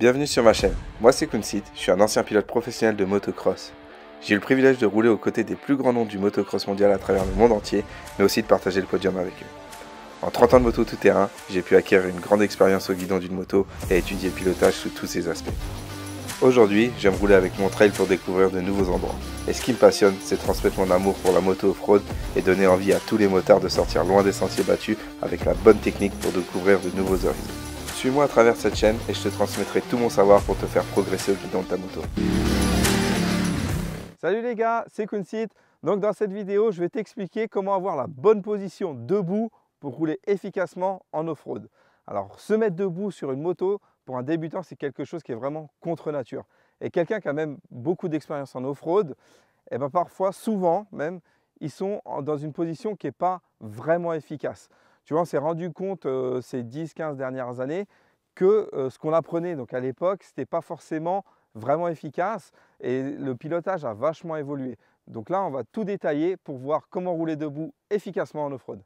Bienvenue sur ma chaîne, moi c'est Kunsit, je suis un ancien pilote professionnel de motocross. J'ai eu le privilège de rouler aux côtés des plus grands noms du motocross mondial à travers le monde entier, mais aussi de partager le podium avec eux. En 30 ans de moto tout-terrain, j'ai pu acquérir une grande expérience au guidon d'une moto et étudier le pilotage sous tous ses aspects. Aujourd'hui, j'aime rouler avec mon trail pour découvrir de nouveaux endroits. Et ce qui me passionne, c'est transmettre mon amour pour la moto off-road et donner envie à tous les motards de sortir loin des sentiers battus avec la bonne technique pour découvrir de nouveaux horizons. Suis-moi à travers cette chaîne et je te transmettrai tout mon savoir pour te faire progresser au guidon de ta moto. Salut les gars, c'est Kunsit. Donc dans cette vidéo, je vais t'expliquer comment avoir la bonne position debout pour rouler efficacement en off-road. Alors se mettre debout sur une moto, pour un débutant, c'est quelque chose qui est vraiment contre nature. Et quelqu'un qui a même beaucoup d'expérience en off-road, et ben parfois, souvent même, ils sont dans une position qui n'est pas vraiment efficace. Tu vois, on s'est rendu compte ces 10-15 dernières années que ce qu'on apprenait donc à l'époque, ce n'était pas forcément vraiment efficace et le pilotage a vachement évolué. Donc là, on va tout détailler pour voir comment rouler debout efficacement en off-road.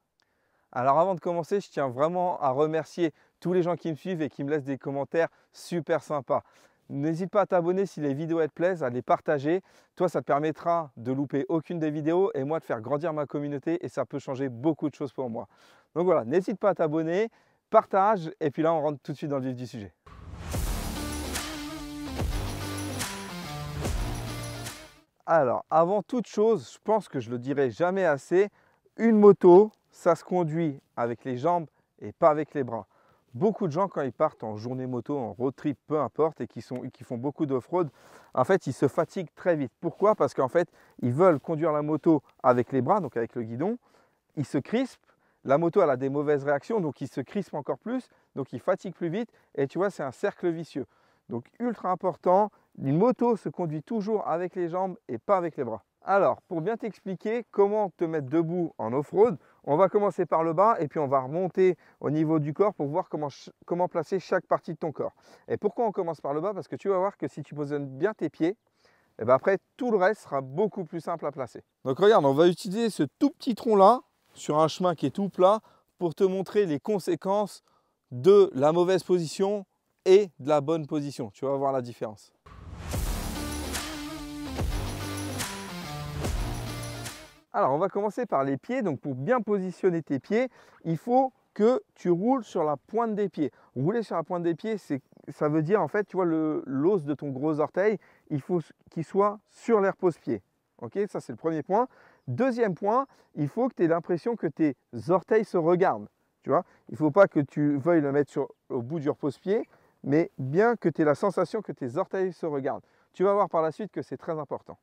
Alors avant de commencer, je tiens vraiment à remercier tous les gens qui me suivent et qui me laissent des commentaires super sympas. N'hésite pas à t'abonner si les vidéos te plaisent, à les partager. Toi, ça te permettra de louper aucune des vidéos et moi de faire grandir ma communauté et ça peut changer beaucoup de choses pour moi. Donc voilà, n'hésite pas à t'abonner, partage et puis là, on rentre tout de suite dans le vif du sujet. Alors, avant toute chose, je pense que je le dirai jamais assez, une moto, ça se conduit avec les jambes et pas avec les bras. Beaucoup de gens, quand ils partent en journée moto, en road trip, peu importe, et qui font beaucoup d'off-road, en fait, ils se fatiguent très vite. Pourquoi? Parce qu'en fait, ils veulent conduire la moto avec les bras, donc avec le guidon, ils se crispent, la moto elle a des mauvaises réactions, donc ils se crispent encore plus, donc ils fatiguent plus vite, et tu vois, c'est un cercle vicieux. Donc ultra important, une moto se conduit toujours avec les jambes et pas avec les bras. Alors, pour bien t'expliquer comment te mettre debout en off-road, on va commencer par le bas et puis on va remonter au niveau du corps pour voir comment placer chaque partie de ton corps. Et pourquoi on commence par le bas? Parce que tu vas voir que si tu positionnes bien tes pieds, et bien après tout le reste sera beaucoup plus simple à placer. Donc regarde, on va utiliser ce tout petit tronc là sur un chemin qui est tout plat pour te montrer les conséquences de la mauvaise position et de la bonne position. Tu vas voir la différence. Alors, on va commencer par les pieds. Donc, pour bien positionner tes pieds, il faut que tu roules sur la pointe des pieds. Rouler sur la pointe des pieds, ça veut dire en fait, tu vois, l'os de ton gros orteil, il faut qu'il soit sur l'air pose-pied. Ok, ça c'est le premier point. Deuxième point, il faut que tu aies l'impression que tes orteils se regardent. Tu vois, il ne faut pas que tu veuilles le mettre au bout du repose-pied, mais bien que tu aies la sensation que tes orteils se regardent. Tu vas voir par la suite que c'est très important.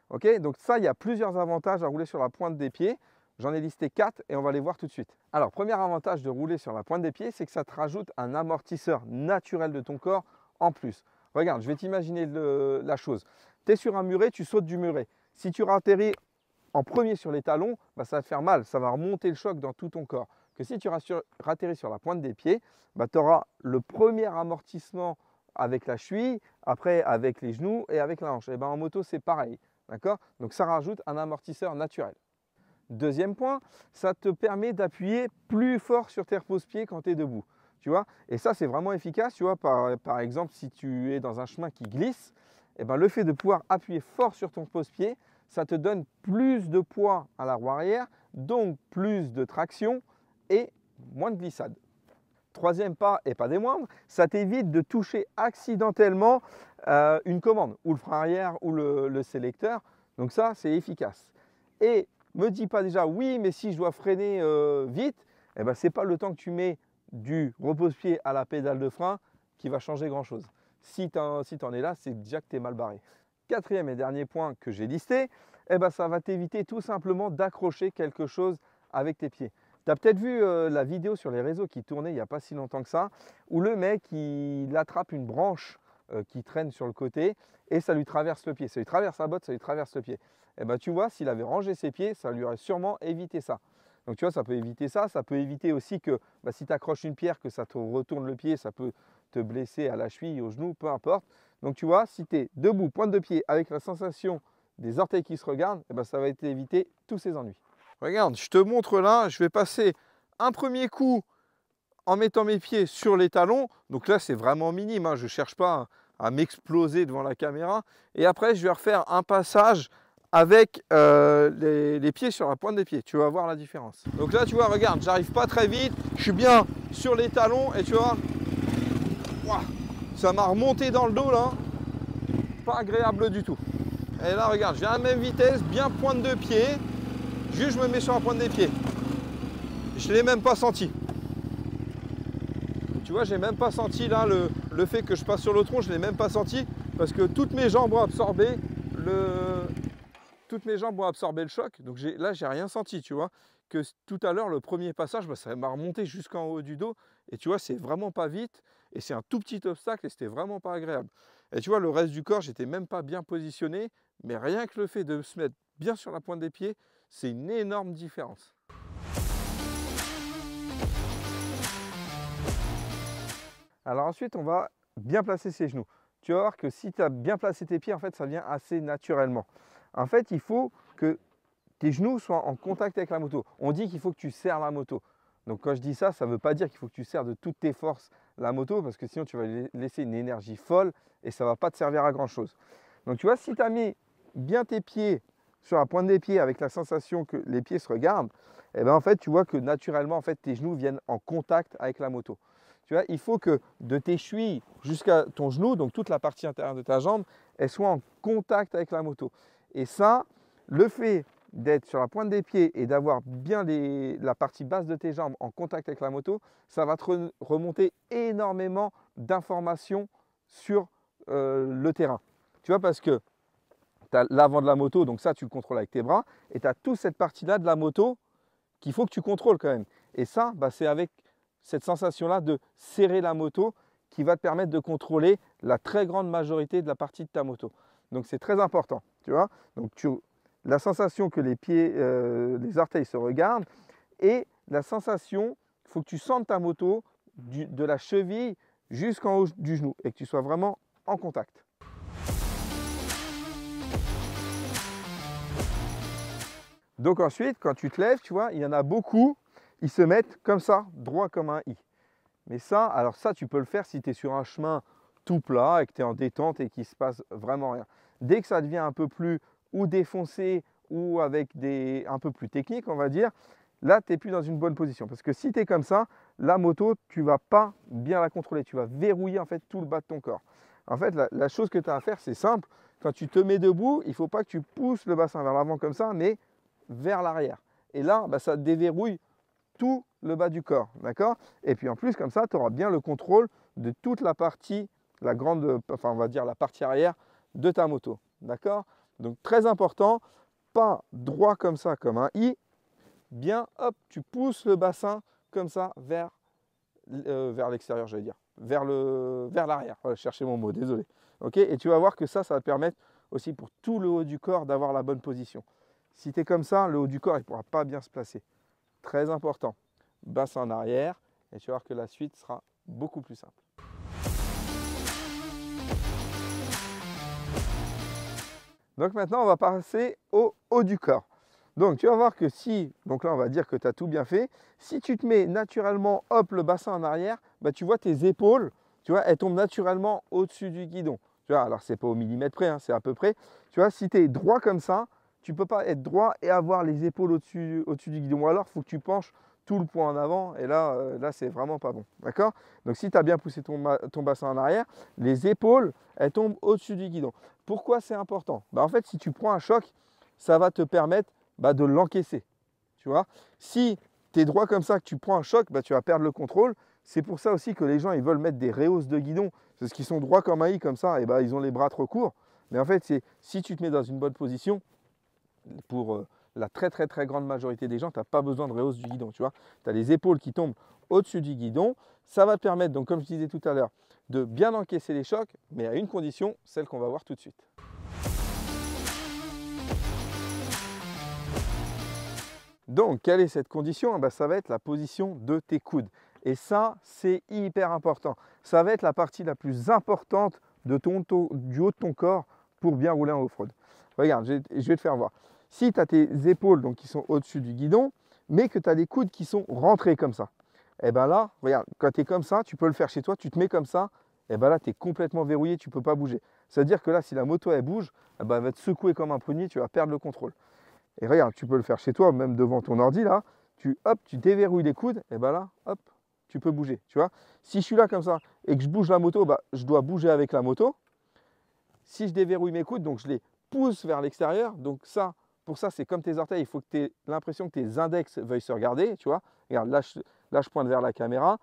Ok, donc ça, il y a plusieurs avantages à rouler sur la pointe des pieds. J'en ai listé 4 et on va les voir tout de suite. Alors, premier avantage de rouler sur la pointe des pieds, c'est que ça te rajoute un amortisseur naturel de ton corps en plus. Regarde, je vais t'imaginer la chose. Tu es sur un muret, tu sautes du muret. Si tu atterris en premier sur les talons, bah, ça va te faire mal, ça va remonter le choc dans tout ton corps. Que si tu atterris sur la pointe des pieds, bah, tu auras le premier amortissement avec la cheville, après avec les genoux et avec la hanche. Et ben, en moto, c'est pareil. D'accord? Donc ça rajoute un amortisseur naturel. Deuxième point, ça te permet d'appuyer plus fort sur tes repose-pieds quand tu es debout. Tu vois? Et ça, c'est vraiment efficace. Tu vois, par exemple, si tu es dans un chemin qui glisse, eh ben, le fait de pouvoir appuyer fort sur ton repose-pied, ça te donne plus de poids à la roue arrière, donc plus de traction et moins de glissade. Troisième pas, et pas des moindres, ça t'évite de toucher accidentellement une commande, ou le frein arrière, ou le sélecteur. Donc ça, c'est efficace. Et me dis pas déjà, oui, mais si je dois freiner vite, eh ben, ce n'est pas le temps que tu mets du repose-pied à la pédale de frein qui va changer grand-chose. Si tu en es là, c'est déjà que tu es mal barré. Quatrième et dernier point que j'ai listé, eh ben, ça va t'éviter tout simplement d'accrocher quelque chose avec tes pieds. Tu as peut-être vu la vidéo sur les réseaux qui tournait il n'y a pas si longtemps que ça, où le mec il attrape une branche qui traîne sur le côté et ça lui traverse le pied. Ça lui traverse la botte, ça lui traverse le pied. Et ben, tu vois, s'il avait rangé ses pieds, ça lui aurait sûrement évité ça. Donc tu vois, ça peut éviter ça. Ça peut éviter aussi que si tu accroches une pierre, que ça te retourne le pied, ça peut te blesser à la cheville, au genou, peu importe. Donc tu vois, si tu es debout, pointe de pied, avec la sensation des orteils qui se regardent, et ben, ça va t'éviter tous ces ennuis. Regarde, je te montre là, je vais passer un premier coup en mettant mes pieds sur les talons, donc là c'est vraiment minime, hein, je ne cherche pas à m'exploser devant la caméra. Et après je vais refaire un passage avec les pieds sur la pointe des pieds. Tu vas voir la différence. Donc là tu vois, regarde, j'arrive pas très vite, je suis bien sur les talons et tu vois, ouah, ça m'a remonté dans le dos là, pas agréable du tout. Et là regarde, j'ai la même vitesse, bien pointe de pied, juste je me mets sur la pointe des pieds. Je ne l'ai même pas senti. Tu vois, j'ai même pas senti là le fait que je passe sur le tronc, je ne l'ai même pas senti parce que toutes mes jambes ont absorbé le choc. Donc là, j'ai rien senti, tu vois. Que tout à l'heure, le premier passage, bah, ça m'a remonté jusqu'en haut du dos. Et tu vois, c'est vraiment pas vite. Et c'est un tout petit obstacle et c'était vraiment pas agréable. Et tu vois, le reste du corps, j'étais même pas bien positionné. Mais rien que le fait de se mettre bien sur la pointe des pieds, c'est une énorme différence. Alors ensuite, on va bien placer ses genoux. Tu vas voir que si tu as bien placé tes pieds, en fait, ça vient assez naturellement. En fait, il faut que tes genoux soient en contact avec la moto. On dit qu'il faut que tu serres la moto. Donc quand je dis ça, ça ne veut pas dire qu'il faut que tu serres de toutes tes forces la moto, parce que sinon tu vas laisser une énergie folle et ça ne va pas te servir à grand chose. Donc tu vois, si tu as mis bien tes pieds sur la pointe des pieds avec la sensation que les pieds se regardent, et bien en fait, tu vois que naturellement, en fait, tes genoux viennent en contact avec la moto. Tu vois, il faut que de tes chevilles jusqu'à ton genou, donc toute la partie intérieure de ta jambe, elle soit en contact avec la moto. Et ça, le fait d'être sur la pointe des pieds et d'avoir bien la partie basse de tes jambes en contact avec la moto, ça va te remonter énormément d'informations sur le terrain. Tu vois, parce que tu as l'avant de la moto, donc ça tu le contrôles avec tes bras, et tu as toute cette partie-là de la moto qu'il faut que tu contrôles quand même. Et ça, bah, c'est avec cette sensation-là de serrer la moto qui va te permettre de contrôler la très grande majorité de la partie de ta moto. Donc c'est très important, tu vois. Donc la sensation que les pieds, les orteils se regardent et la sensation, il faut que tu sentes ta moto de la cheville jusqu'en haut du genou et que tu sois vraiment en contact. Donc ensuite, quand tu te lèves, tu vois, il y en a beaucoup, ils se mettent comme ça, droit comme un i. Mais ça, alors ça, tu peux le faire si tu es sur un chemin tout plat et que tu es en détente et qu'il ne se passe vraiment rien. Dès que ça devient un peu plus ou défoncé ou avec un peu plus technique, on va dire, là, tu n'es plus dans une bonne position. Parce que si tu es comme ça, la moto, tu ne vas pas bien la contrôler. Tu vas verrouiller en fait tout le bas de ton corps. En fait, la chose que tu as à faire, c'est simple. Quand tu te mets debout, il ne faut pas que tu pousses le bassin vers l'avant comme ça, mais vers l'arrière. Et là, bah, ça déverrouille tout le bas du corps, d'accord? Et puis en plus, comme ça, tu auras bien le contrôle de toute la partie, on va dire la partie arrière de ta moto, d'accord? Donc très important, pas droit comme ça, comme un i, bien, hop, tu pousses le bassin comme ça vers l'extérieur, j'allais dire, vers l'arrière. Voilà, chercher mon mot, désolé. Ok? Et tu vas voir que ça va te permettre aussi pour tout le haut du corps d'avoir la bonne position. Si tu es comme ça, le haut du corps, il ne pourra pas bien se placer. Très important. Bassin en arrière et tu vas voir que la suite sera beaucoup plus simple. Donc maintenant, on va passer au haut du corps. Donc tu vas voir que donc là on va dire que tu as tout bien fait. Si tu te mets naturellement, hop, le bassin en arrière, bah, tu vois tes épaules, tu vois, elles tombent naturellement au-dessus du guidon. Tu vois, alors c'est pas au millimètre près, hein, c'est à peu près. Tu vois, si tu es droit comme ça, tu ne peux pas être droit et avoir les épaules au-dessus du guidon. Ou alors, il faut que tu penches tout le poids en avant. Et là, c'est vraiment pas bon. D'accord? Donc, si tu as bien poussé ton bassin en arrière, les épaules, elles tombent au-dessus du guidon. Pourquoi c'est important? Bah, en fait, si tu prends un choc, ça va te permettre de l'encaisser. Tu vois? Si tu es droit comme ça, que tu prends un choc, tu vas perdre le contrôle. C'est pour ça aussi que les gens ils veulent mettre des rehausses de guidon. Parce qu'ils sont droits comme un i, comme ça, et ils ont les bras trop courts. Mais en fait, si tu te mets dans une bonne position, pour la très grande majorité des gens, tu n'as pas besoin de rehausse du guidon. Tu vois, tu as les épaules qui tombent au-dessus du guidon. Ça va te permettre, donc comme je disais tout à l'heure, de bien encaisser les chocs, mais à une condition, celle qu'on va voir tout de suite. Donc, quelle est cette condition? Ça va être la position de tes coudes. Et ça, c'est hyper important. Ça va être la partie la plus importante du haut de ton corps pour bien rouler en off-road. Regarde, je vais te faire voir. Si tu as tes épaules donc, qui sont au-dessus du guidon, mais que tu as les coudes qui sont rentrés comme ça. Et bien là, regarde, quand tu es comme ça, tu peux le faire chez toi, tu te mets comme ça, et bien là, tu es complètement verrouillé, tu ne peux pas bouger. C'est-à-dire que là, si la moto, elle bouge, eh ben, elle va te secouer comme un prunier, tu vas perdre le contrôle. Et regarde, tu peux le faire chez toi, même devant ton ordi, là, hop, tu déverrouilles les coudes, et bien là, hop, tu peux bouger, tu vois. Si je suis là comme ça, et que je bouge la moto, bah, je dois bouger avec la moto. Si je déverrouille mes coudes, donc je les pousse vers l'extérieur, donc ça, pour ça, c'est comme tes orteils, il faut que tu aies l'impression que tes index veuillent se regarder, tu vois. Regarde, là, je pointe vers la caméra.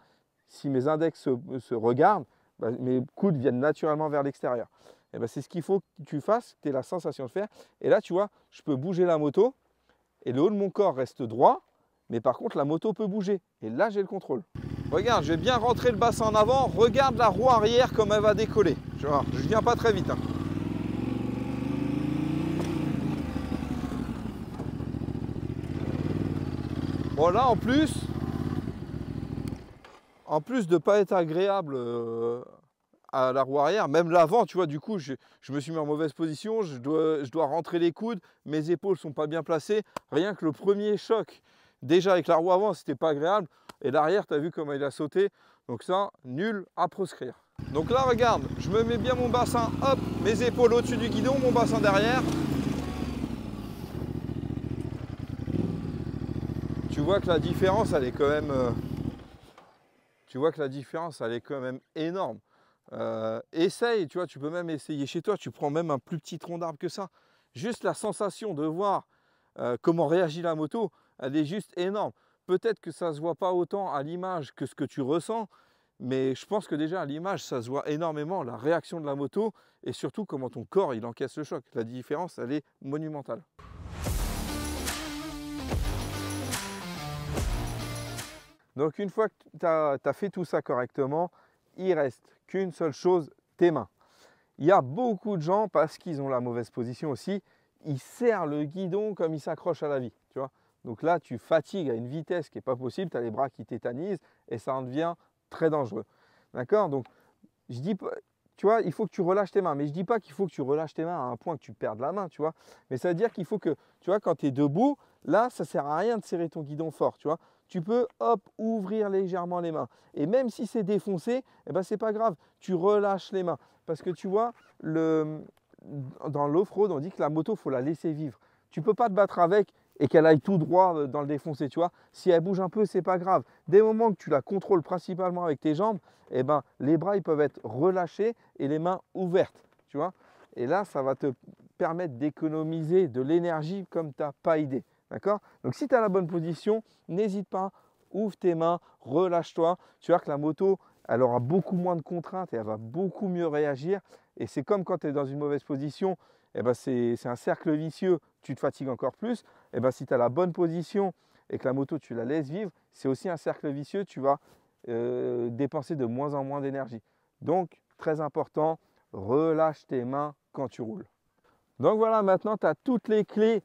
Si mes index se regardent, bah, mes coudes viennent naturellement vers l'extérieur. Et ben, c'est ce qu'il faut que tu fasses, que tu aies la sensation de faire. Et là, tu vois, je peux bouger la moto et le haut de mon corps reste droit, mais par contre, la moto peut bouger. Et là, j'ai le contrôle. Regarde, je vais bien rentrer le bassin en avant. Regarde la roue arrière comme elle va décoller. Tu vois, je ne viens pas très vite, hein. Bon, là, en plus de ne pas être agréable à la roue arrière, même l'avant, tu vois, du coup, je me suis mis en mauvaise position, je dois rentrer les coudes, mes épaules ne sont pas bien placées. Rien que le premier choc, déjà avec la roue avant, c'était pas agréable. Et l'arrière, tu as vu comment il a sauté. Donc ça, nul à proscrire. Donc là, regarde, je me mets bien mon bassin, hop, mes épaules au-dessus du guidon, mon bassin derrière. Tu vois que la différence, elle est quand même... énorme. Essaye, tu vois, tu peux même essayer chez toi, tu prends même un plus petit tronc d'arbre que ça. Juste la sensation de voir comment réagit la moto, elle est juste énorme. Peut-être que ça ne se voit pas autant à l'image que ce que tu ressens, mais je pense que déjà à l'image, ça se voit énormément, la réaction de la moto et surtout comment ton corps il encaisse le choc. La différence, elle est monumentale. Donc une fois que tu as fait tout ça correctement, il reste qu'une seule chose, tes mains. Il y a beaucoup de gens, parce qu'ils ont la mauvaise position aussi, ils serrent le guidon comme ils s'accrochent à la vie. Tu vois. Donc là, tu fatigues à une vitesse qui n'est pas possible, tu as les bras qui tétanisent et ça en devient très dangereux. D'accord. Donc je dis pas, tu vois, il faut que tu relâches tes mains. Mais je ne dis pas qu'il faut que tu relâches tes mains à un point que tu perdes la main, tu vois. Mais ça veut dire qu'il faut que, tu vois, quand tu es debout, là, ça ne sert à rien de serrer ton guidon fort, tu vois. Tu peux, hop, ouvrir légèrement les mains. Et même si c'est défoncé, eh ben, ce n'est pas grave. Tu relâches les mains. Parce que tu vois, dans l'off-road, on dit que la moto, il faut la laisser vivre. Tu ne peux pas te battre avec et qu'elle aille tout droit dans le défoncé, tu vois. Si elle bouge un peu, ce n'est pas grave. Dès le moment que tu la contrôles principalement avec tes jambes, eh ben, les bras ils peuvent être relâchés et les mains ouvertes, tu vois. Et là, ça va te permettre d'économiser de l'énergie comme tu n'as pas idée. D'accord. Donc si tu as la bonne position, n'hésite pas, ouvre tes mains, relâche-toi. Tu vois que la moto, elle aura beaucoup moins de contraintes et elle va beaucoup mieux réagir. Et c'est comme quand tu es dans une mauvaise position, eh ben c'est un cercle vicieux, tu te fatigues encore plus. Eh ben si tu as la bonne position et que la moto, tu la laisses vivre, c'est aussi un cercle vicieux, tu vas dépenser de moins en moins d'énergie. Donc, très important, relâche tes mains quand tu roules. Donc voilà, maintenant tu as toutes les clés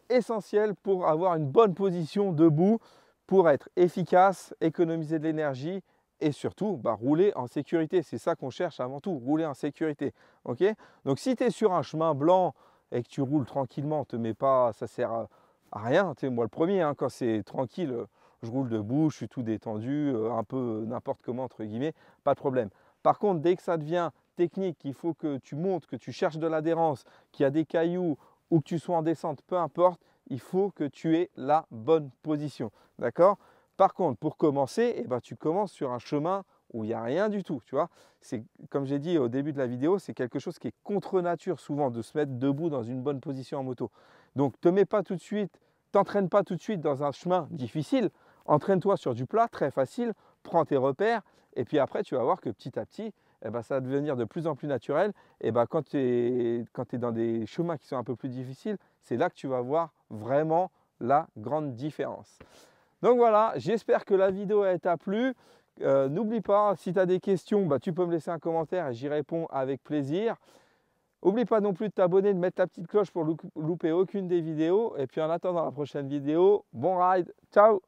essentiel pour avoir une bonne position debout, pour être efficace, économiser de l'énergie et surtout rouler en sécurité. C'est ça qu'on cherche avant tout, rouler en sécurité. Okay. Donc si tu es sur un chemin blanc et que tu roules tranquillement, te mets pas, ça sert à rien. Tu sais, moi le premier, hein, quand c'est tranquille, je roule debout, je suis tout détendu, un peu n'importe comment entre guillemets, pas de problème. Par contre, dès que ça devient technique, il faut que tu montes, que tu cherches de l'adhérence, qu'il y a des cailloux, ou que tu sois en descente, peu importe, il faut que tu aies la bonne position. D'accord. Par contre, pour commencer, eh ben, tu commences sur un chemin où il n'y a rien du tout. Tu vois, c'est comme j'ai dit au début de la vidéo, c'est quelque chose qui est contre nature souvent de se mettre debout dans une bonne position en moto. Donc, t'entraîne pas tout de suite dans un chemin difficile. Entraîne-toi sur du plat, très facile. Prends tes repères et puis après, tu vas voir que petit à petit, eh ben, ça va devenir de plus en plus naturel. Et ben, quand tu es dans des chemins qui sont un peu plus difficiles, c'est là que tu vas voir vraiment la grande différence. Donc voilà, j'espère que la vidéo t'a plu. N'oublie pas, si tu as des questions, tu peux me laisser un commentaire et j'y réponds avec plaisir. N'oublie pas non plus de t'abonner, de mettre la petite cloche pour louper aucune des vidéos. Et puis en attendant la prochaine vidéo, bon ride, ciao!